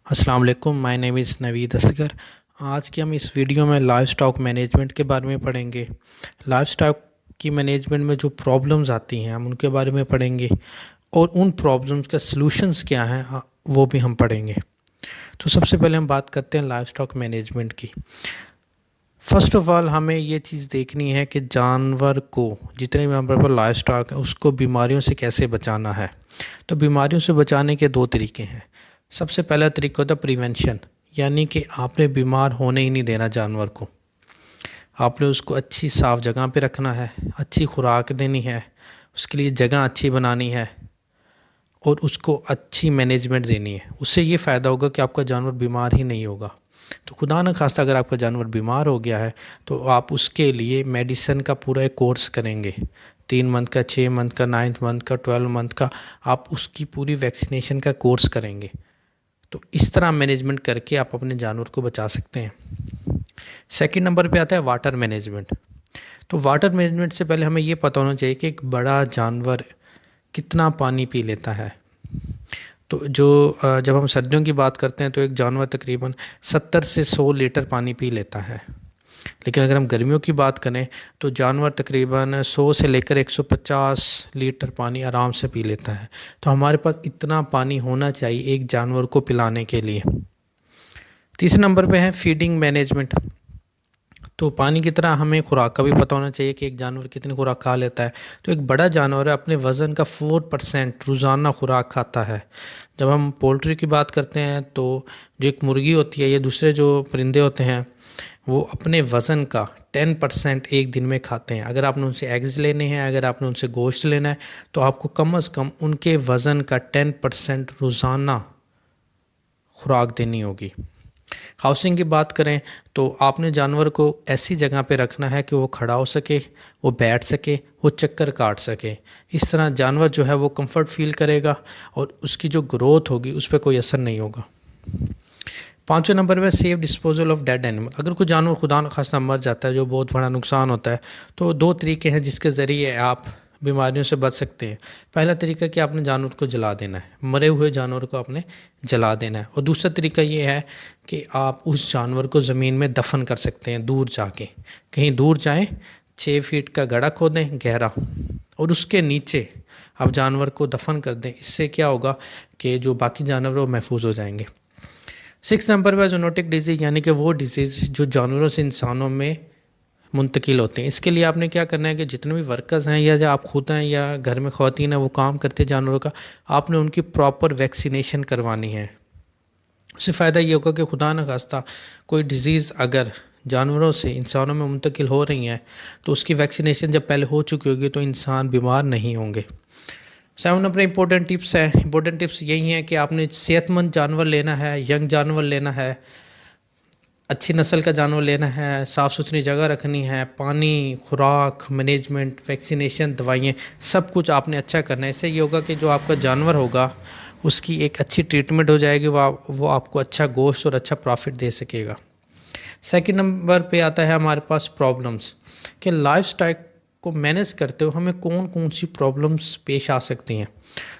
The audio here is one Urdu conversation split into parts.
السلام علیکم، مائی نیم از نوید اصغر۔ آج کے ہم اس ویڈیو میں لائف سٹاک مینجمنٹ کے بارے میں پڑھیں گے۔ لائف سٹاک کی مینجمنٹ میں جو پرابلمز آتی ہیں ہم ان کے بارے میں پڑھیں گے، اور ان پرابلمز کا سلوشنز کیا ہیں وہ بھی ہم پڑھیں گے۔ تو سب سے پہلے ہم بات کرتے ہیں لائف سٹاک مینجمنٹ کی۔ فرسٹ آف آل ہمیں یہ چیز دیکھنی ہے کہ جانور کو، جتنے بھی ہمارے پاس لائف سٹاک ہے، اس کو بیماریوں سے کیسے بچانا ہے۔ تو بیماریوں سے بچانے کے دو طریقے ہیں۔ سب سے پہلا طریقہ ہوتا ہے پریونشن، یعنی کہ آپ نے بیمار ہونے ہی نہیں دینا جانور کو۔ آپ نے اس کو اچھی صاف جگہ پہ رکھنا ہے، اچھی خوراک دینی ہے، اس کے لیے جگہ اچھی بنانی ہے، اور اس کو اچھی مینجمنٹ دینی ہے۔ اس سے یہ فائدہ ہوگا کہ آپ کا جانور بیمار ہی نہیں ہوگا۔ تو خدا نہ خواستہ اگر آپ کا جانور بیمار ہو گیا ہے تو آپ اس کے لیے میڈیسن کا پورا ایک کورس کریں گے، 3 منتھ کا، 6 منتھ کا، 9 منتھ کا، 12 منتھ کا، آپ اس کی پوری ویکسینیشن کا کورس کریں گے۔ تو اس طرح مینجمنٹ کر کے آپ اپنے جانور کو بچا سکتے ہیں۔ سیکنڈ نمبر پہ آتا ہے واٹر مینجمنٹ۔ تو واٹر مینجمنٹ سے پہلے ہمیں یہ پتہ ہونا چاہیے کہ ایک بڑا جانور کتنا پانی پی لیتا ہے۔ تو جب ہم سردیوں کی بات کرتے ہیں تو ایک جانور تقریباً 70 سے 100 لیٹر پانی پی لیتا ہے، لیکن اگر ہم گرمیوں کی بات کریں تو جانور تقریباً 100 سے لے کر 150 لیٹر پانی آرام سے پی لیتا ہے۔ تو ہمارے پاس اتنا پانی ہونا چاہیے ایک جانور کو پلانے کے لیے۔ تیسرے نمبر پہ ہے فیڈنگ مینجمنٹ۔ تو پانی کی طرح ہمیں خوراک کا بھی پتہ ہونا چاہیے کہ ایک جانور کتنی خوراک کھا لیتا ہے۔ تو ایک بڑا جانور ہے اپنے وزن کا 4% روزانہ خوراک کھاتا ہے۔ جب ہم پولٹری کی بات کرتے ہیں تو جو ایک مرغی ہوتی ہے یا دوسرے جو پرندے ہوتے ہیں وہ اپنے وزن کا 10% ایک دن میں کھاتے ہیں۔ اگر آپ نے ان سے ایگز لینے ہیں، اگر آپ نے ان سے گوشت لینا ہے تو آپ کو کم از کم ان کے وزن کا 10% روزانہ خوراک دینی ہوگی۔ ہاؤسنگ کی بات کریں تو آپ نے جانور کو ایسی جگہ پہ رکھنا ہے کہ وہ کھڑا ہو سکے، وہ بیٹھ سکے، وہ چکر کاٹ سکے۔ اس طرح جانور جو ہے وہ کمفرٹ فیل کرے گا اور اس کی جو گروتھ ہوگی اس پہ کوئی اثر نہیں ہوگا۔ پانچویں نمبر پہ safe disposal of dead animal. اگر کوئی جانور خدا نخواستہ مر جاتا ہے جو بہت بڑا نقصان ہوتا ہے تو دو طریقے ہیں جس کے ذریعے آپ بیماریوں سے بچ سکتے ہیں۔ پہلا طریقہ کہ آپ نے جانور کو جلا دینا ہے، مرے ہوئے جانور کو آپ نے جلا دینا ہے، اور دوسرا طریقہ یہ ہے کہ آپ اس جانور کو زمین میں دفن کر سکتے ہیں دور جا کے۔ کہیں دور جائیں، 6 فیٹ کا گڑھا کھودیں گہرا، اور اس کے نیچے آپ جانور کو دفن کر دیں۔ اس سے کیا ہوگا کہ جو باقی جانور وہ محفوظ ہو جائیں گے۔ 6 نمبر پہ زونوٹک ڈیزیز، یعنی کہ وہ ڈیزیز جو جانوروں سے انسانوں میں منتقل ہوتے ہیں۔ اس کے لیے آپ نے کیا کرنا ہے کہ جتنے بھی ورکرز ہیں یا آپ خود ہیں یا گھر میں خواتین ہیں وہ کام کرتے ہیں جانوروں کا، آپ نے ان کی پراپر ویکسینیشن کروانی ہے۔ اس سے فائدہ یہ ہوگا کہ خدا نہ خواستہ کوئی ڈیزیز اگر جانوروں سے انسانوں میں منتقل ہو رہی ہیں تو اس کی ویکسینیشن جب پہلے ہو چکی ہوگی تو انسان بیمار نہیں ہوں گے۔ 7 نمبر امپورٹنٹ ٹپس ہے۔ امپورٹنٹ ٹپس یہی ہیں کہ آپ نے صحت مند جانور لینا ہے، ینگ جانور لینا ہے، اچھی نسل کا جانور لینا ہے، صاف ستھری جگہ رکھنی ہے، پانی، خوراک، مینجمنٹ، ویکسینیشن، دوائیں، سب کچھ آپ نے اچھا کرنا ہے۔ اس سے یہ ہوگا کہ جو آپ کا جانور ہوگا اس کی ایک اچھی ٹریٹمنٹ ہو جائے گی، وہ آپ کو اچھا گوشت اور اچھا پروفٹ دے سکے گا۔ سیکنڈ نمبر پہ آتا ہے ہمارے پاس پرابلمز، کہ لائف سٹائل کو مینیج کرتے ہوئے ہمیں کون کون سی پرابلمز پیش آ سکتی ہیں۔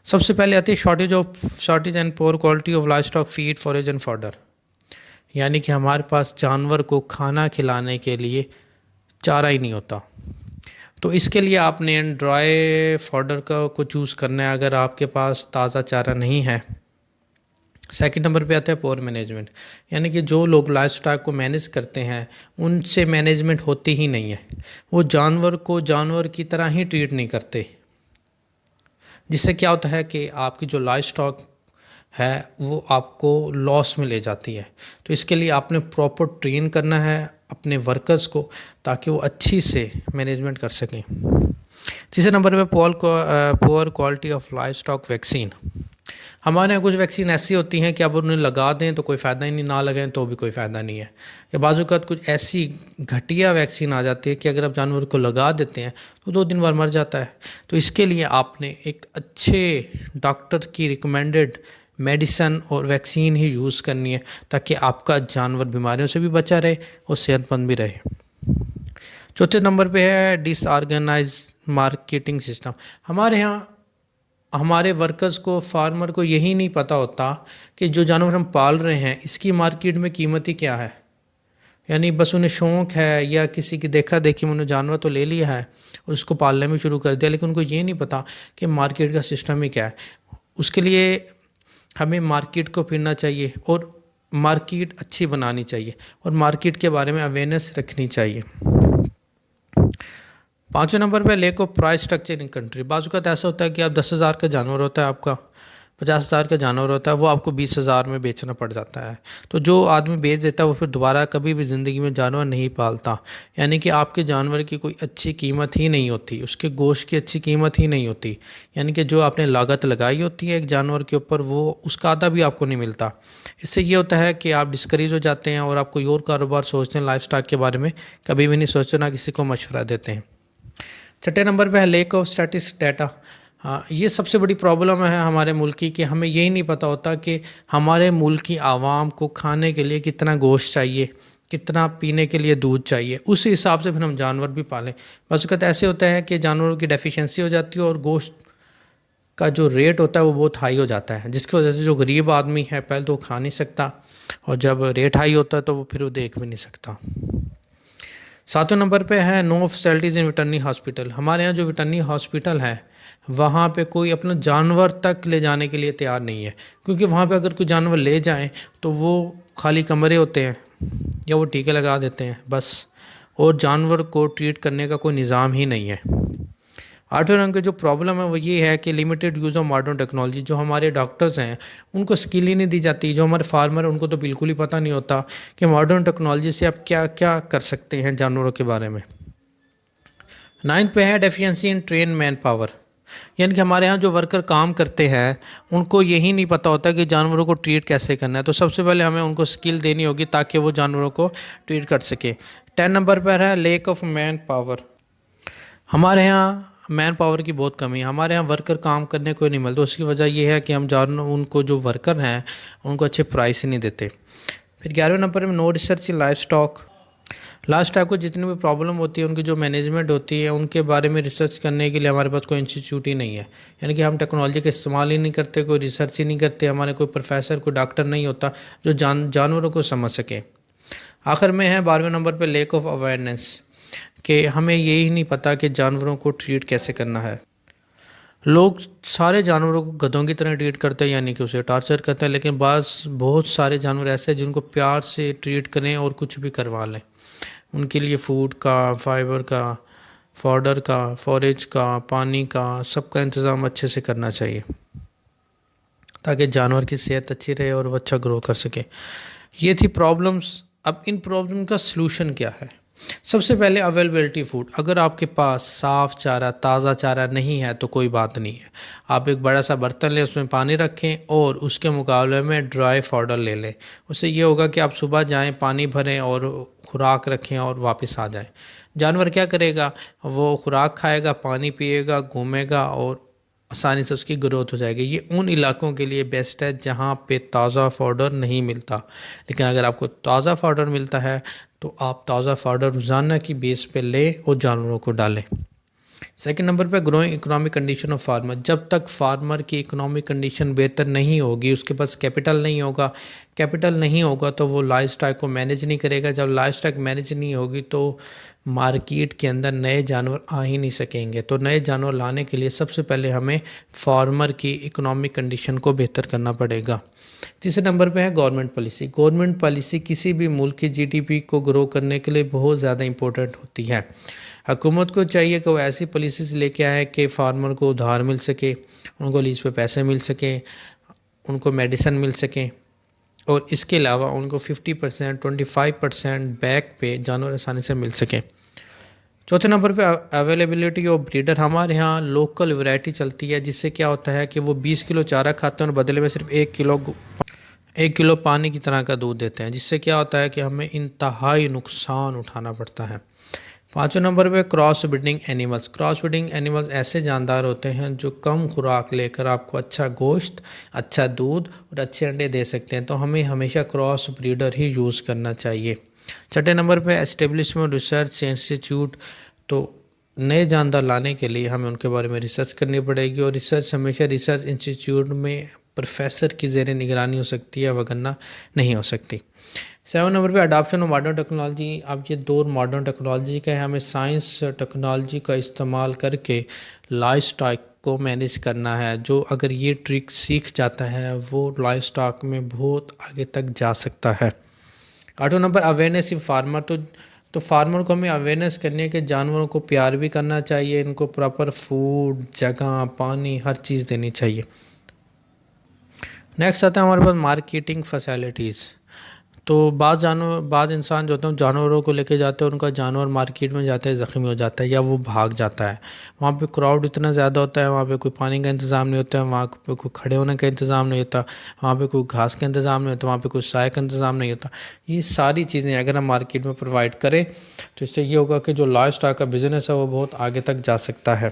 سب سے پہلے آتی ہے shortage and poor quality of livestock feed, forage and fodder, یعنی کہ ہمارے پاس جانور کو کھانا کھلانے کے لیے چارہ ہی نہیں ہوتا۔ تو اس کے لیے آپ نے ڈرائی فوڈر کو چوز کرنا ہے اگر آپ کے پاس تازہ چارہ نہیں ہے۔ سیکنڈ نمبر پہ آتا ہے پور مینجمنٹ، یعنی کہ جو لوگ لائف سٹاک کو مینیج کرتے ہیں ان سے مینجمنٹ ہوتی ہی نہیں ہے۔ وہ جانور کو جانور کی طرح ہی ٹریٹ نہیں کرتے، جس سے کیا ہوتا ہے کہ آپ کی جو لائف سٹاک ہے وہ آپ کو لاس میں لے جاتی ہے۔ تو اس کے لیے آپ نے پراپر ٹرین کرنا ہے اپنے ورکرز کو تاکہ وہ اچھی سے مینجمنٹ کر سکیں۔ تیسرے نمبر پہ پور quality of life stock vaccine. ہمارے یہاں کچھ ویکسین ایسی ہوتی ہیں کہ اب انہیں لگا دیں تو کوئی فائدہ ہی نہیں، نہ لگائیں تو بھی کوئی فائدہ نہیں ہے۔ یا بعض اوقات کچھ ایسی گھٹیا ویکسین آ جاتی ہے کہ اگر آپ جانور کو لگا دیتے ہیں تو 2 دن بعد مر جاتا ہے۔ تو اس کے لیے آپ نے ایک اچھے ڈاکٹر کی ریکمینڈڈ میڈیسن اور ویکسین ہی یوز کرنی ہے تاکہ آپ کا جانور بیماریوں سے بھی بچا رہے اور صحت مند بھی رہے۔ چوتھے نمبر پہ ہے ڈس آرگنائز مارکیٹنگ سسٹم۔ ہمارے ہاں ہمارے ورکرز کو، فارمر کو یہی نہیں پتہ ہوتا کہ جو جانور ہم پال رہے ہیں اس کی مارکیٹ میں قیمت ہی کیا ہے. یعنی بس انہیں شوق ہے یا کسی کی دیکھا دیکھی میں انہوں جانور تو لے لیا ہے اور اس کو پالنے میں شروع کر دیا، لیکن ان کو یہ نہیں پتہ کہ مارکیٹ کا سسٹم ہی کیا ہے. اس کے لیے ہمیں مارکیٹ کو پھرنا چاہیے اور مارکیٹ اچھی بنانی چاہیے اور مارکیٹ کے بارے میں اویئرنیس رکھنی چاہیے. 5ویں نمبر پہ lack of price structure in country. بعض اوقات ایسا ہوتا ہے کہ آپ 10,000 کا جانور ہوتا ہے، آپ کا 50,000 کا جانور ہوتا ہے، وہ آپ کو 20,000 میں بیچنا پڑ جاتا ہے. تو جو آدمی بیچ دیتا ہے وہ پھر دوبارہ کبھی بھی زندگی میں جانور نہیں پالتا. یعنی کہ آپ کے جانور کی کوئی اچھی قیمت ہی نہیں ہوتی، اس کے گوشت کی اچھی قیمت ہی نہیں ہوتی. یعنی کہ جو آپ نے لاگت لگائی ہوتی ہے ایک جانور کے اوپر، وہ اس کا آدھا بھی آپ کو نہیں ملتا. اس سے یہ ہوتا ہے کہ آپ ڈسکریج ہو جاتے ہیں اور آپ کوئی اور کاروبار سوچتے ہیں لائف سٹاک کے بارے میں، کبھی بھی نہیں سوچتے، نہ کسی کو مشورہ دیتے ہیں. 6 نمبر پہ ہے لیک آف اسٹیٹسٹ ڈیٹا. ہاں، یہ سب سے بڑی پرابلم ہے ہمارے ملک کی کہ ہمیں یہی نہیں پتہ ہوتا کہ ہمارے ملک کی عوام کو کھانے کے لیے کتنا گوشت چاہیے، کتنا پینے کے لیے دودھ چاہیے، اسی حساب سے پھر ہم جانور بھی پالیں. بس وقت ایسے ہوتا ہے کہ جانوروں کی ڈیفیشنسی ہو جاتی ہے اور گوشت کا جو ریٹ ہوتا ہے وہ بہت ہائی ہو جاتا ہے، جس کی وجہ سے جو غریب آدمی ہے پہلے تو وہ کھا نہیں سکتا، اور جب ریٹ ہائی ہوتا ہے تو وہ پھر وہ دیکھ بھی نہیں سکتا. 7 نمبر پہ ہے نو فیسلٹیز ان ویٹرنری ہاسپٹل. ہمارے یہاں جو ویٹرنری ہاسپٹل ہے وہاں پہ کوئی اپنا جانور تک لے جانے کے لیے تیار نہیں ہے، کیونکہ وہاں پہ اگر کوئی جانور لے جائیں تو وہ خالی کمرے ہوتے ہیں یا وہ ٹیکے لگا دیتے ہیں بس، اور جانور کو ٹریٹ کرنے کا کوئی نظام ہی نہیں ہے. 8ویں نمبر کی جو پرابلم ہے وہ یہ ہے کہ limited use of modern technology. جو ہمارے ڈاکٹرز ہیں ان کو اسکل ہی نہیں دی جاتی، جو ہمارے فارمر ہیں ان کو تو بالکل ہی پتہ نہیں ہوتا کہ ماڈرن ٹیکنالوجی سے آپ کیا کیا کر سکتے ہیں جانوروں کے بارے میں. 9 پہ ہے deficiency in train man power. یعنی کہ ہمارے ہاں جو ورکر کام کرتے ہیں ان کو یہی نہیں پتہ ہوتا کہ جانوروں کو ٹریٹ کیسے کرنا ہے. تو سب سے پہلے ہمیں ان کو اسکل دینی ہوگی تاکہ وہ جانوروں کو ٹریٹ کر سکے. 10 نمبر پر ہے لیک آف مین پاور. ہمارے ہاں مین پاور کی بہت کمی ہے، ہمارے ہاں ورکر کام کرنے کو نہیں ملتے. اس کی وجہ یہ ہے کہ ہم ان کو جو ورکر ہیں ان کو اچھے پرائس ہی نہیں دیتے. پھر 11ویں نمبر میں no research in livestock. Livestock کو جتنی بھی پرابلم ہوتی ہے ان کی جو مینجمنٹ ہوتی ہے ان کے بارے میں ریسرچ کرنے کے لیے ہمارے پاس کوئی انسٹیٹیوٹ ہی نہیں ہے. یعنی کہ ہم ٹیکنالوجی کا استعمال ہی نہیں کرتے، کوئی ریسرچ ہی نہیں کرتے، ہمارے کوئی پروفیسر کوئی ڈاکٹر نہیں ہوتا جو جانوروں کو سمجھ سکے. آخر میں ہے 12ویں نمبر پہ لیک آف اویئرنیس، کہ ہمیں یہی نہیں پتہ کہ جانوروں کو ٹریٹ کیسے کرنا ہے. لوگ سارے جانوروں کو گدھوں کی طرح ٹریٹ کرتے ہیں، یعنی کہ اسے ٹارچر کرتے ہیں، لیکن بہت سارے جانور ایسے ہیں جن کو پیار سے ٹریٹ کریں اور کچھ بھی کروا لیں. ان کے لیے فوڈ کا، فائبر کا، فوڈر کا، فوریج کا، پانی کا، سب کا انتظام اچھے سے کرنا چاہیے تاکہ جانور کی صحت اچھی رہے اور وہ اچھا گرو کر سکے. یہ تھی پرابلمز. اب ان پرابلم کا سلوشن کیا ہے؟ سب سے پہلے اویلیبلٹی فوڈ. اگر آپ کے پاس صاف چارہ، تازہ چارہ نہیں ہے تو کوئی بات نہیں ہے، آپ ایک بڑا سا برتن لیں، اس میں پانی رکھیں اور اس کے مقابلے میں ڈرائی فوڈر لے لیں. اس سے یہ ہوگا کہ آپ صبح جائیں، پانی بھریں اور خوراک رکھیں اور واپس آ جائیں. جانور کیا کرے گا؟ وہ خوراک کھائے گا، پانی پیے گا، گھومے گا اور آسانی سے اس کی گروتھ ہو جائے گی. یہ ان علاقوں کے لیے بیسٹ ہے جہاں پہ تازہ فوڈر نہیں ملتا. لیکن اگر آپ کو تازہ فوڈر ملتا ہے تو آپ تازہ فوڈر روزانہ کی بیس پہ لیں اور جانوروں کو ڈالیں. سیکنڈ نمبر پہ growing economic condition of farmer. جب تک فارمر کی اکنامک کنڈیشن بہتر نہیں ہوگی، اس کے پاس کیپٹل نہیں ہوگا تو وہ لائف اسٹاک کو مینیج نہیں کرے گا. جب لائف اسٹاک مینیج نہیں ہوگی تو مارکیٹ کے اندر نئے جانور آ ہی نہیں سکیں گے. تو نئے جانور لانے کے لیے سب سے پہلے ہمیں فارمر کی اکنامک کنڈیشن کو بہتر کرنا پڑے گا. تیسرے نمبر پہ ہے گورنمنٹ پالیسی. گورنمنٹ پالیسی کسی بھی ملک کی جی ڈی پی کو گرو کرنے کے لیے بہت زیادہ امپورٹنٹ ہوتی ہے. حکومت کو چاہیے کہ وہ ایسی پالیسیز لے کے آئے کہ فارمر کو ادھار مل سکے، ان کو لیز پہ پیسے مل سکیں، ان کو میڈیسن مل سکیں، اور اس کے علاوہ ان کو 50%، 25% بیک پہ جانور آسانی سے مل سکیں. چوتھے نمبر پہ اویلیبلٹی آف بریڈر. ہمارے ہاں لوکل ورائٹی چلتی ہے جس سے کیا ہوتا ہے کہ وہ 20 کلو چارہ کھاتے ہیں اور بدلے میں صرف 1 کلو پانی کی طرح کا دودھ دیتے ہیں، جس سے کیا ہوتا ہے کہ ہمیں انتہائی نقصان اٹھانا پڑتا ہے. 5ویں نمبر پہ cross breeding animals. Cross breeding animals ایسے جاندار ہوتے ہیں جو کم خوراک لے کر آپ کو اچھا گوشت، اچھا دودھ اور اچھے انڈے دے سکتے ہیں. تو ہمیں ہمیشہ کراس بریڈر ہی یوز کرنا چاہیے. 6 نمبر پہ اسٹیبلشمنٹ ریسرچ انسٹیٹیوٹ. تو نئے جاندار لانے کے لیے ہمیں ان کے بارے میں ریسرچ کرنی پڑے گی، اور ریسرچ ہمیشہ ریسرچ انسٹیٹیوٹ میں پروفیسر کی زیر نگرانی ہو سکتی ہے، وگرنہ نہیں ہو سکتی۔ 7 نمبر پہ اڈاپشن آف ماڈرن ٹیکنالوجی۔ اب یہ دور ماڈرن ٹیکنالوجی کا ہے، ہمیں سائنس ٹیکنالوجی کا استعمال کر کے لائف سٹاک کو مینیج کرنا ہے۔ جو اگر یہ ٹرک سیکھ جاتا ہے وہ لائف سٹاک میں بہت آگے تک جا سکتا ہے۔ 8 نمبر اویئرنیس فارمر، تو فارمر کو ہمیں اویئرنیس کرنی ہے کہ جانوروں کو پیار بھی کرنا چاہیے، ان کو پراپر فوڈ، جگہ، پانی، ہر چیز دینی چاہیے۔ نیکسٹ آتا ہے ہمارے پاس مارکیٹنگ فیسیلٹیز۔ تو بعض انسان جو ہوتے ہیں جانوروں کو لے کے جاتے ہیں، ان کا جانور مارکیٹ میں جاتے ہیں زخمی ہو جاتا ہے یا وہ بھاگ جاتا ہے، وہاں پہ کراؤڈ اتنا زیادہ ہوتا ہے، وہاں پہ کوئی پانی کا انتظام نہیں ہوتا ہے، وہاں پہ کوئی کھڑے ہونے کا انتظام نہیں ہوتا، وہاں پہ کوئی گھاس کا انتظام نہیں ہوتا، وہاں پہ کوئی سائے کا انتظام نہیں ہوتا۔ یہ ساری چیزیں اگر ہم مارکیٹ میں پرووائڈ کریں تو اس سے یہ ہوگا کہ جو لائف سٹاک کا بزنس ہے وہ بہت آگے تک جا سکتا ہے۔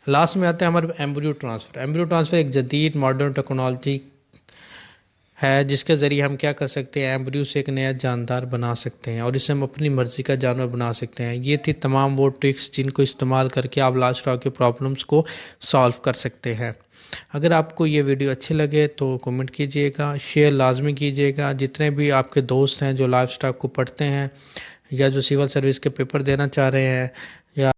لاسٹ میں آتے ہیں ہمارے ایمبریو ٹرانسفر۔ ایمبریو ٹرانسفر ایک جدید ماڈرن ٹیکنالوجی ہے جس کے ذریعے ہم کیا کر سکتے ہیں، ایمبریو سے ایک نیا جاندار بنا سکتے ہیں، اور اس سے ہم اپنی مرضی کا جانور بنا سکتے ہیں۔ یہ تھی تمام وہ ٹرکس جن کو استعمال کر کے آپ لائف سٹاک کے پرابلمس کو سالو کر سکتے ہیں۔ اگر آپ کو یہ ویڈیو اچھی لگے تو کمنٹ کیجئے گا، شیئر لازمی کیجئے گا۔ جتنے بھی آپ کے دوست ہیں جو لائف سٹاک کو پڑھتے ہیں یا جو سول سروس کے پیپر دینا چاہ رہے ہیں